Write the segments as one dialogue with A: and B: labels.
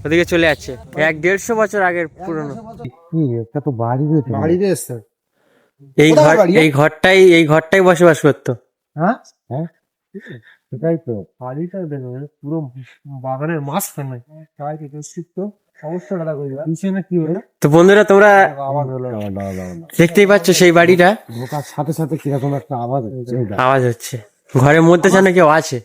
A: ওদিকে চলে যাচ্ছে 100-150 বছর আগের পুরনো। এই ঘরটাই বসবাস করতো।
B: হ্যাঁ হ্যাঁ সেটাই তো বাড়িটা দেখো পুরো বাগানের মাঝখানে অবস্থাটা কি হলো।
A: তো বন্ধুরা তোমরা দেখতেই পাচ্ছ সেই বাড়িটা
B: ঢোকার সাথে সাথে কিরকম একটা
A: আওয়াজ হচ্ছে। ঘরের মধ্যে যেন কেউ আছে।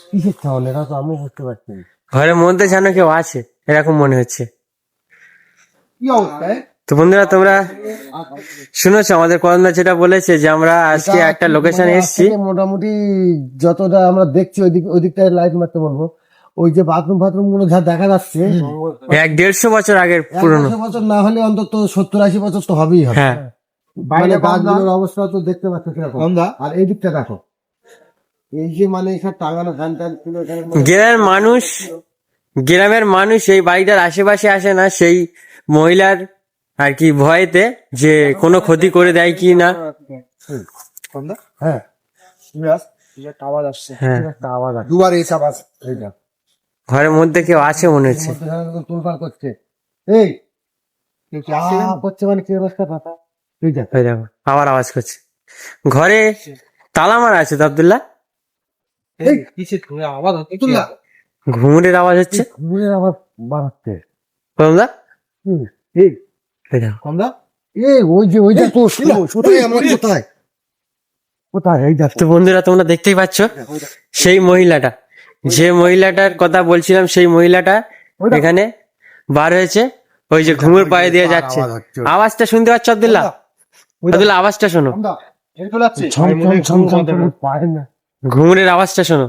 B: কিসের তাহলে এটা তো আমি বুঝতে পারছি না।
A: ঘরের মধ্যে যেন কেউ আছে এরকম মনে হচ্ছে।
B: কি অবস্থা?
A: তো বন্ধুরা তোমরা শুনেছো আমাদের করন্দা যেটা বলেছে যে আমরা আজকে একটা লোকেশনে এসেছি।
B: মোটামুটি যতটা আমরা দেখছি ওইদিকটায় লাইট মারতে বলবো। ওই যে বাথরুম গুলো যা দেখা যাচ্ছে
A: 100-150 বছর আগের পুরনো।
B: 100 বছর না হলে অন্তত 70-80 বছর তো হবেই হবে।
A: হ্যাঁ
B: বাইরে গাছগুলোর অবস্থা তো দেখতে পাচ্ছ কিরকম। আর এই দিকটা দেখো, এই যে মানে সব টাঙানো ধান
A: গ্রামের মানুষ এই বাড়িটার আশেপাশে আসে না সেই মহিলার আর কি ভয়েতে যে কোনো ক্ষতি করে দেয় কি না।
B: হ্যাঁ
A: আওয়াজ আসছে। হ্যাঁ
B: দুবার এই আওয়াজ এইটা
A: ঘরের মধ্যে কেউ আছে মনে হচ্ছে।
B: তোলপাড় করছে। এই করছে মানে কি অবস্থা পাতা।
A: দেখো আবার আওয়াজ করছে। ঘরে তালা মারা আছে তো আব্দুল্লাহ। ঘুমুরের আওয়াজ হচ্ছে।
B: ঘুমের আওয়াজ বাড়াচ্ছে
A: করন্দা। তো বন্ধুরা তোমরা দেখতেই পাচ্ছ সেই মহিলাটা, যে মহিলাটার কথা বলছিলাম সেই মহিলাটা এখানে বার হয়েছে। ওই যে ঘুমুর পায়ে দিয়ে যাচ্ছে। আওয়াজটা শুনতে পাচ্ছ আব্দুল্লাহ? আব্দুল্লাহ আওয়াজটা শোনো, ঘুমুরের আওয়াজটা শোনো।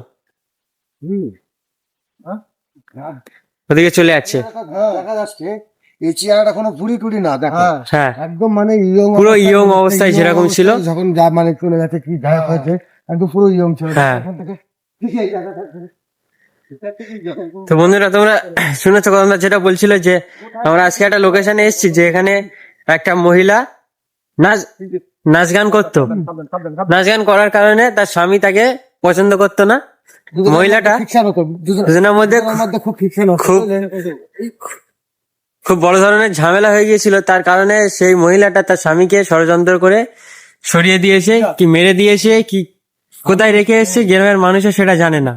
A: ওদিকে চলে যাচ্ছে।
B: দেখা যাচ্ছে এই চেয়ারটা কোনো ভুড়ি টুড়ি না, দেখো
A: হ্যাঁ
B: একদম মানে
A: পুরো ইয়ং অবস্থায় যেরকম ছিল
B: যখন যা মানে চলে যাচ্ছে কি গায়েব হয়েছে একদম পুরো ইয়ং ছিল।
A: হ্যাঁ তো বন্ধুরা তোমরা শুনেছো কথা যেটা বলছিল যে আমরা আজকে একটা লোকেশনে এসেছি যে এখানে একটা মহিলা নাচ গান করতো। নাচ গান করার কারণে তার স্বামী তাকে পছন্দ করতো না। মহিলাটা দুজনের মধ্যে খুব বড় ধরনের ঝামেলা হয়ে গিয়েছিল। তার কারণে সেই মহিলাটা তার স্বামীকে ষড়যন্ত্র করে সরিয়ে দিয়েছে, কি মেরে দিয়েছে, কি কোথায় রেখে এসেছে গ্রামের মানুষও সেটা জানে না।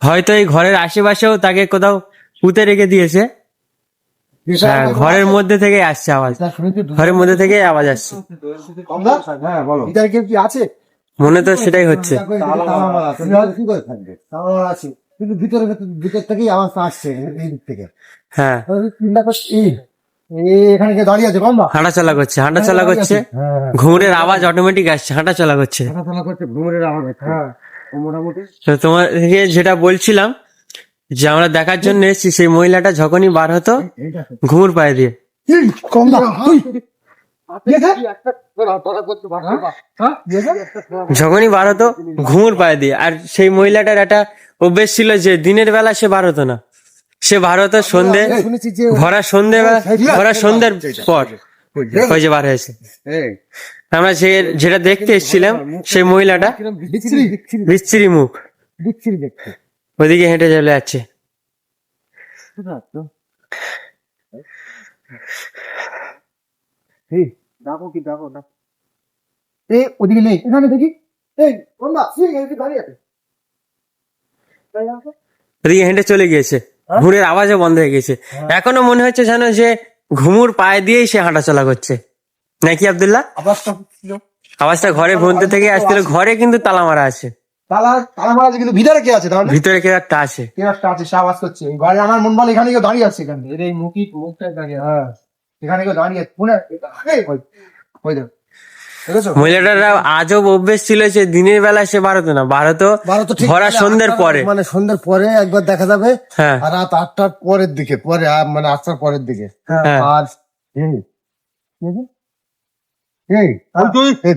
A: হয়তো এই ঘরের আশেপাশেও তাকে কোথাও পুঁতে রেখে দিয়েছে। ঘরের মধ্যে থেকে আসছে আওয়াজ, ঘরের মধ্যে থেকে আওয়াজ আসছে। মনে তো সেটাই হচ্ছে।
B: কিন্তু ভিতর থেকেই আওয়াজটা আসছে এই দিক থেকে।
A: হ্যাঁ
B: এখানে কে দাঁড়িয়ে আছে?
A: হাঁটাচলা করছে, হাঁটাচলা করছে। ঘুমুরের আওয়াজ অটোমেটিক আসছে, হাঁটাচলা করছে।
B: ঘুমুরের আওয়াজ মোটামুটি।
A: তোমাকে যেটা বলছিলাম যে আমরা দেখার জন্য এসেছি সেই মহিলাটা যখনই বার হতো ঘুমুর পায়ে দিয়ে, যখনই বার হতো ঘুমুর পায়ে দিয়ে। আর সেই মহিলাটার একটা অভ্যেস ছিল যে দিনের বেলা সে বার হতো না, সে বার হতো সন্ধ্যে ভরা সন্ধ্যের পর ওই যে বার হয়েছে। আমরা যেটা দেখতে এসেছিলাম সেই মহিলাটা বিচ্ছিরি মুখ, ওইদিকে হেঁটে চলে যাচ্ছে।
B: ওদিকে নেই, এখানে দেখি।
A: ওদিকে হেঁটে চলে গিয়েছে, ঘুরের আওয়াজও বন্ধ হয়ে গেছে। এখনো মনে হচ্ছে যেন যে ঘুমুর পায়ে দিয়েই সে হাঁটাচলা করছে, নাকি আব্দুল্লাহ? আওয়াজটা ঘরের মধ্যে থেকে আসছিল। ঘরে কিন্তু তালা মারা আছে।
B: তালা মারা আছে কিন্তু ভিতরে কে আছে? তাহলে
A: ভিতরে কেউ একটা আছে,
B: সে আওয়াজ করছে। ঘরে আমার মন বলে এখানে কেউ দাঁড়িয়ে আছে, এখানে এই মুখটা দাঁড়িয়ে। হ্যাঁ এখানে কেউ দাঁড়িয়ে আছে।
A: মহিলাটার আজব অভ্যেস ছিল যে দিনের বেলা সে বারতো না, বারতো ভরা সন্ধ্যের পরে,
B: মানে সন্ধ্যের পরে একবার দেখা যাবে।
A: হ্যাঁ
B: আর রাত 8টার পরের দিকে, পরে মানে 8টার পরের দিকে। আর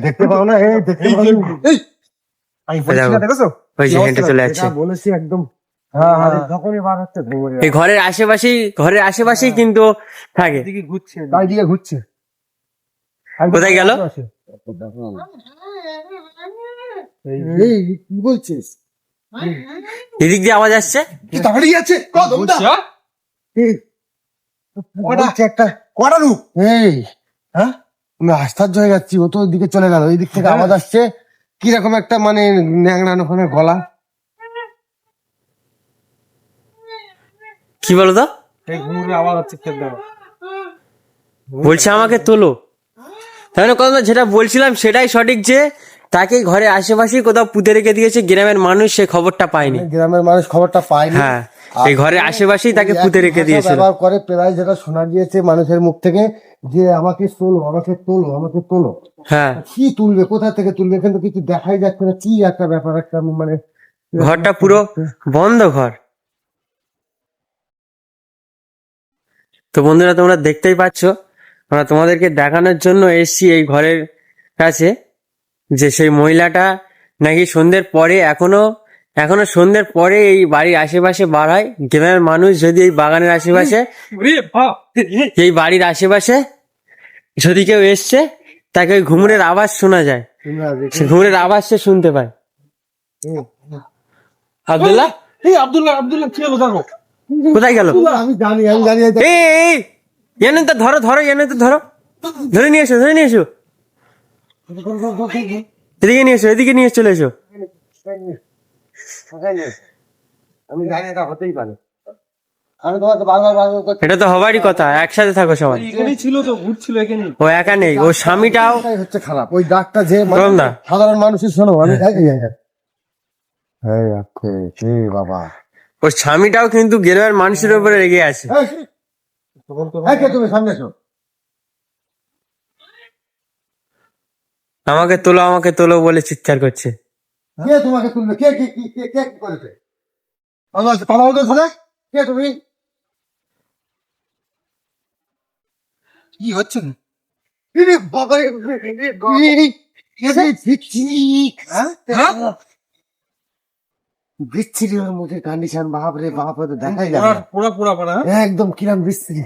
B: দেখতে পাও না?
A: ওই যে হেঁটে চলে যাচ্ছে।
B: বলেছি একদম যখনই বার হচ্ছে ঘুরে
A: এই ঘরের আশেপাশেই কিন্তু থাকে।
B: চারিদিকে ঘুরছে।
A: কোথায় গেল?
B: এই কি বলছিস?
A: এদিক দিয়ে আওয়াজ আসছে।
B: দাঁড়িয়ে আছে একটা করারু। এই হ্যাঁ, আমি আশ্চর্য হয়ে যাচ্ছি, ও তো ওইদিকে চলে গেল, ওই দিক থেকে আওয়াজ আসছে কিরকম একটা মানে ন্যাংরানো ফোনের গলা।
A: কি বলো তো? বলছে আমাকে তোলো। তাহলে কথা যেটা বলছিলাম সেটাই সঠিক, যে তাকে ঘরের আশেপাশে কোথাও পুঁতে রেখে দিয়েছে, গ্রামের মানুষ সে খবরটা পায়নি।
B: গ্রামের মানুষ খবরটা পায়নি।
A: হ্যাঁ, এই ঘরের আশেপাশেই তাকে পুঁতে রেখে দিয়েছিল।
B: ব্যবহার করে প্রায়, যেটা শোনা গিয়েছে মানুষের মুখ থেকে, যে আমাকে তোলো, আমাকে তোলো, আমাকে তোলো।
A: হ্যাঁ,
B: কি তুলবে, কোথা থেকে তুলবে, কিন্তু কিছু দেখাই যাচ্ছে না। কি একটা ব্যাপার, একটা মানে
A: ঘরটা পুরো বন্ধ ঘর। তো বন্ধুরা, তোমরা দেখতেই পাচ্ছ, আমরা তোমাদেরকে দেখানোর জন্য এসেছি এই ঘরের কাছে, যে সেই মহিলাটা নাকি সন্ধ্যের পরে এখনো সন্ধ্যের পরে এই বাড়ির আশেপাশে বার হয়। গ্রামের মানুষ যদি এই বাগানের আশেপাশে, এই বাড়ির আশেপাশে যদি কেউ এসছে, তাকে ওই ঘুঙুরের আওয়াজ শোনা যায়, সে ঘুঙুরের আওয়াজ সে শুনতে পায়। আব্দুল্লাহ, কি হলো? দেখো কোথায় গেল?
B: আমি জানি
A: এই এনে তো ধরো এনে তো ধরে নিয়ে এসো এদিকে নিয়ে এসো, চলে এসো।
B: আমি জানি, এটা হতেই পারে। আমি তোমাকে বারবার
A: এটা তো হবারই কথা, একসাথে থাকো সবাই।
C: ছিল তো, ঘুরছিল এখানে।
A: ও একা নেই, ও স্বামীটাও
B: হচ্ছে খারাপ। ওই ডাকটা যে
A: কম না।
B: সাধারণ মানুষের, শোনো আমি বাবা,
A: ওর স্বামীটাও কিন্তু গ্রামের মানুষের উপরে রেগে আছে।
B: তুমি সামনে এসো।
A: আমাকে তোলো বলে চিৎকার করছে।
B: কে তোমাকে তুলবে? কে কি করেছে? পালা হতো ধরে। কে তুমি? কি হচ্ছে? বিচ্ছিরি ওর মুখে কন্ডিশন, বাপরে বাপ, দেখাই যায় না। একদম কিরম বিচ্ছিরি।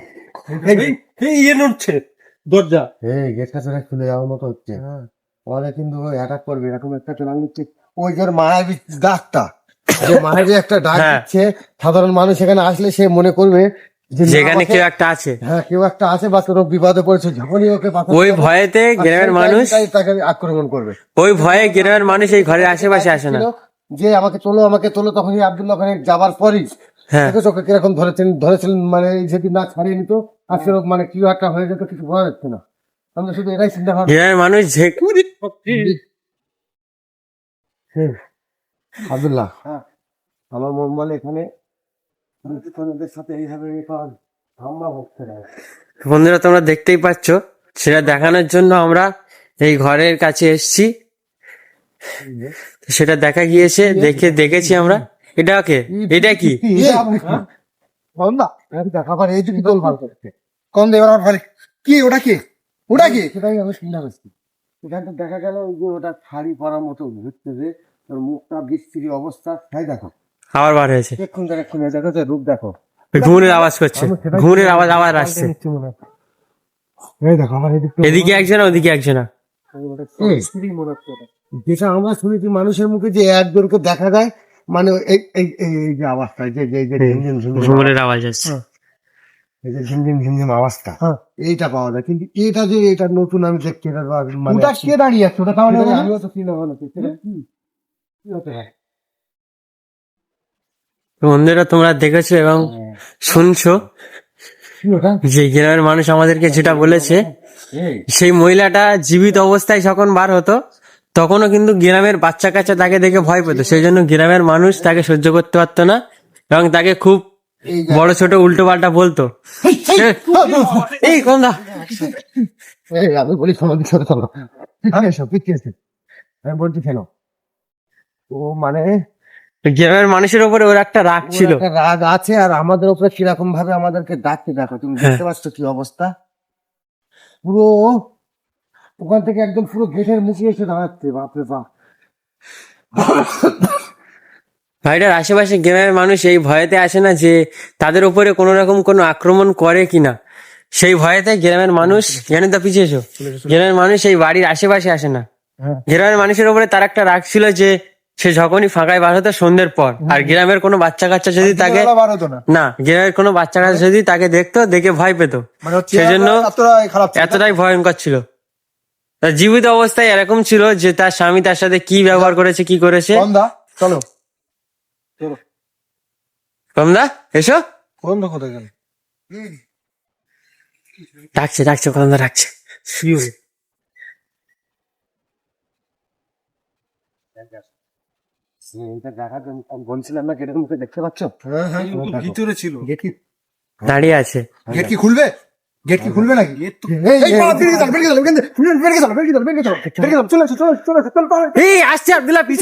C: নড়ছে দরজা,
B: গেটটা চলে খুলে যাওয়ার মতো হচ্ছে। পরে কিন্তু অ্যাটাক করবে, এরকম একটা চলান দিচ্ছে। ওই যে মায়াবী ডাকটা, যে মায়াবী একটা ডাক
A: হ্যাঁ।
B: দিচ্ছে, সাধারণ মানুষ এখানে আসলে সে মনে করবে যে না,
A: যেখানে
B: আমাকে-
A: কেউ একটা আছে।
B: হ্যাঁ, কেউ একটা আছে বা কোনো বিপদে পড়েছে, যখনই ওকে বাঁচাতে
A: ওই
B: যাবে,
A: ভয়েতে
B: আর
A: গ্রামের
B: সেই
A: মানুষ
B: টাইমটাই তাকে আক্রমণ করবে।
A: ওই ভয়ে গ্রামের মানুষ এই ঘরের আশেপাশে আসে না।
B: যে আমাকে তোলো, তখনই আব্দুল্লাহ ওখানে যাবার পরই
A: হ্যাঁ,
B: চোখে কিরকম ধরেছিলেন, মানে যদি না ছাড়িয়ে নিত আজকে মানে কি একটা হয়ে যেত, কিছু বলা যাচ্ছে না। আমরা শুধু এটাই চিন্তা ভাবনা।
A: গ্রামের মানুষ
B: আব্দুল্লাহ, আমার মন বলে এখানে সাথে এইভাবে ধাম্মা হচ্ছে না।
A: বন্ধুরা, তোমরা দেখতেই পাচ্ছ, সেটা দেখানোর জন্য আমরা এই ঘরের কাছে এসেছি। সেটা দেখা গিয়েছে, দেখেছি আমরা। এটা কি?
B: সেটাই আমি চিন্তা করছি। এখানটা দেখা গেল যে ওটা শাড়ি পরার মতো ঘুরতে, যে ওর মুখটা বিস্তৃতি অবস্থা, তাই দেখো
A: আবার বার হয়েছে।
B: দেখো যে রূপ দেখো।
A: ঘুমের আওয়াজ করছে, ঘুমের আওয়াজ আবার আসছে।
B: এই দেখো আমার
A: এদিকে একজন, ওদিকে একজন।
B: যেটা আমরা শুনেছি মানুষের মুখে, যে একজনকে দেখা যায়, মানে এই এই এই যে আওয়াজটা, যে ঝিমঝিম ঝিমঝিম
A: ঘুমের আওয়াজ আসছে।
B: এই যে ঝিমঝিম ঝিমঝিম আওয়াজটা, এইটা পাওয়া যায়। কিন্তু এটা নতুন আমি দেখছি, এটা মানে কে দাঁড়িয়ে আছে, ওটা তাহলে আমিও তো চিন্তা ভাবনা করছি, এটা কি হতে পারে?
A: বন্ধুরা, তোমরা দেখেছো এবং শুনছো যে গ্রামের মানুষ আমাদেরকে যেটা বলেছে, সেই মহিলাটা জীবিত অবস্থায় যখন বার হতো, তখনও কিন্তু গ্রামের বাচ্চা কাচ্চা তাকে দেখে ভয় পেত। সেই জন্য গ্রামের মানুষ তাকে সহ্য করতে পারতো না এবং তাকে খুব বড় ছোট উল্টো পাল্টা বলতো। এই কন্দা,
B: আমি বলি সমাধির সাথে চলো, আমি বলছি কেন, ও মানে
A: গ্রামের মানুষের উপরে ওর একটা রাগ ছিল।
B: একটা রাগ আছে, আর আমাদের উপরে কিরকম ভাবে আমাদেরকে ডাকতে, দেখো তুমি দেখতে পাচ্ছ কি অবস্থা। পুরো ওখান থেকে একদম পুরো গেটের মুখে এসে দাঁড়াচ্ছে, বাপরে বাপ।
A: ভাইটার আশেপাশে গ্রামের মানুষ এই ভয়েতে আসে না যে তাদের উপরে কোনো রকম কোনো আক্রমণ করে কিনা, সেই ভয়েতে গ্রামের মানুষ জানেন তো, পিছিয়ে এসো, গ্রামের মানুষ এই বাড়ির আশেপাশে আসে না। গ্রামের মানুষের উপরে তার একটা রাগ ছিল যে সে যখনই ফাঁকায় বার হতো সন্ধ্যের পর, আর গ্রামের কোনো বাচ্চা কাচ্চা যদি তাকে না গ্রামের কোনো বাচ্চা কাচ্চা যদি তাকে দেখতো, দেখে ভয় পেত, সেজন্য এতটাই ভয়ঙ্কর ছিল। তার জীবিত অবস্থায় এরকম ছিল যে তার স্বামী তার সাথে কি ব্যবহার করেছে কি করেছে।
B: চলো
A: কমদা এসো,
B: কোন কোথায় গেল?
A: ডাকছে ডাকছে কমদা ডাকছে।
B: বলছিলাম না গেটের মুখে দেখতে পাচ্ছ?
C: ভিতরে ছিল।
B: গেট কি
A: দাঁড়িয়ে আছে।
B: গেট কি খুলবে? গেট কি খুলবে নাকি? চলে আসো, চলে আসো, চলে আসো, চলে আসো।
A: এই আসছে আব্দুল্লাহ পিছনে।